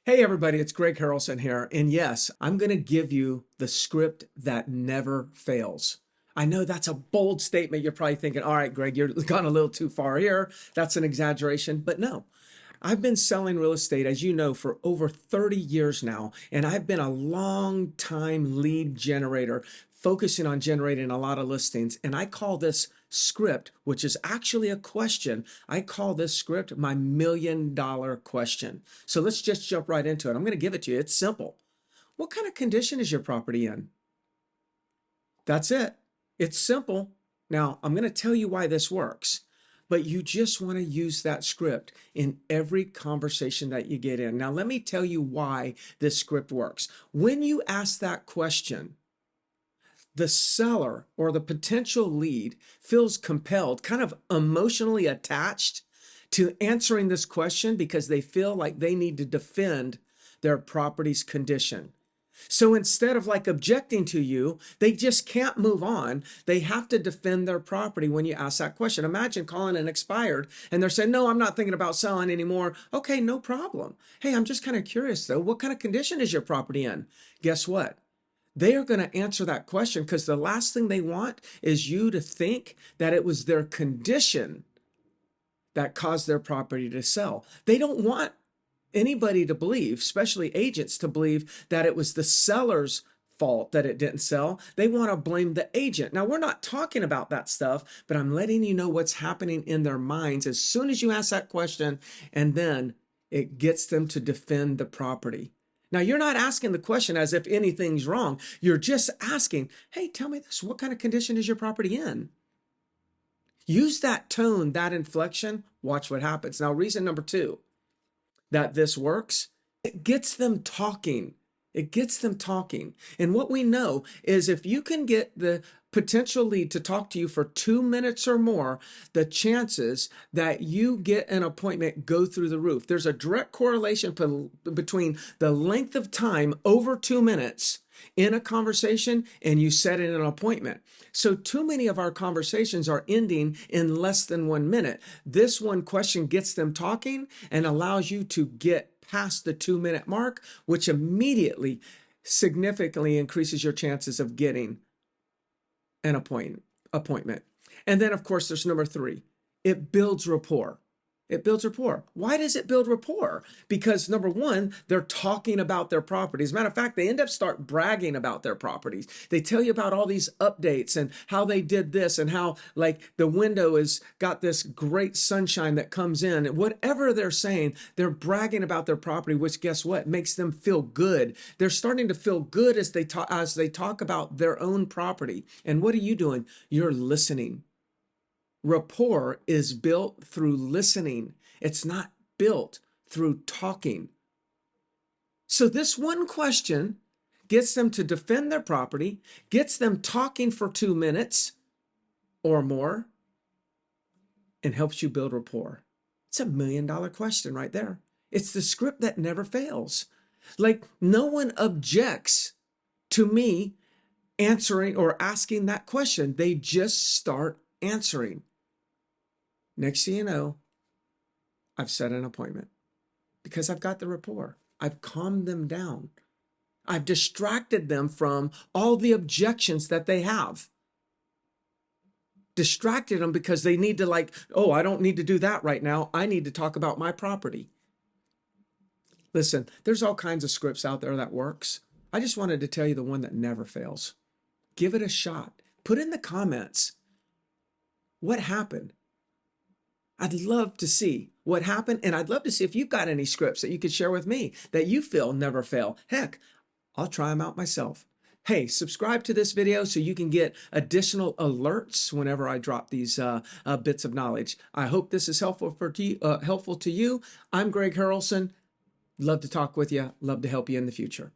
Hey everybody, it's Greg Harrelson here. And yes, I'm going to give you the script that never fails. I know that's a bold statement. You're probably thinking, all right, Greg, you're gone a little too far here. That's an exaggeration. But no, I've been selling real estate, as you know, for over 30 years now. And I've been a long time lead generator, focusing on generating a lot of listings. And I call this script, which is actually a question, I call this script my $1,000,000 question. So let's just jump right into it. I'm going to give it to you. It's simple. What kind of condition is your property in? That's it. It's simple. Now, I'm going to tell you why this works, but you just want to use that script in every conversation that you get in. Now, let me tell you why this script works. When you ask that question, the seller or the potential lead feels compelled, kind of emotionally attached to answering this question because they feel like they need to defend their property's condition. So instead of like objecting to you, they just can't move on. They have to defend their property when you ask that question. Imagine calling an expired and they're saying, no, I'm not thinking about selling anymore. Okay, no problem. Hey, I'm just kind of curious though. What kind of condition is your property in? Guess what? They are going to answer that question because the last thing they want is you to think that it was their condition that caused their property to sell. They don't want anybody to believe, especially agents, to believe that it was the seller's fault that it didn't sell. They want to blame the agent. Now, we're not talking about that stuff, but I'm letting you know what's happening in their minds as soon as you ask that question, and then it gets them to defend the property. Now, you're not asking the question as if anything's wrong. You're just asking, hey, tell me this, what kind of condition is your property in? Use that tone, that inflection, watch what happens. Now, reason number two that this works, it gets them talking. It gets them talking. And what we know is if you can get the potential lead to talk to you for 2 minutes or more, the chances that you get an appointment go through the roof. There's a direct correlation between the length of time over 2 minutes in a conversation and you set in an appointment. So too many of our conversations are ending in less than 1 minute. This one question gets them talking and allows you to get past the 2-minute mark, which immediately significantly increases your chances of getting an appointment. And then of course there's number three, it builds rapport. It builds rapport. Why does it build rapport? Because number one, they're talking about their properties. As a matter of fact, they end up start bragging about their properties. They tell you about all these updates and how they did this and how like the window has got this great sunshine that comes in. And whatever they're saying, they're bragging about their property, which guess what? Makes them feel good. They're starting to feel good as they talk about their own property. And what are you doing? You're listening. Rapport is built through listening. It's not built through talking. So this one question gets them to defend their property, gets them talking for 2 minutes or more, and helps you build rapport. It's a $1,000,000 question right there. It's the script that never fails. Like no one objects to me answering or asking that question. They just start answering. Next thing you know, I've set an appointment because I've got the rapport. I've calmed them down. I've distracted them from all the objections that they have. Distracted them because they need to like, oh, I don't need to do that right now. I need to talk about my property. Listen, there's all kinds of scripts out there that works. I just wanted to tell you the one that never fails. Give it a shot. Put in the comments what happened. I'd love to see what happened, and I'd love to see if you've got any scripts that you could share with me that you feel never fail. Heck, I'll try them out myself. Hey, subscribe to this video so you can get additional alerts whenever I drop these bits of knowledge. I hope this is helpful to you. I'm Greg Harrelson. Love to talk with you. Love to help you in the future.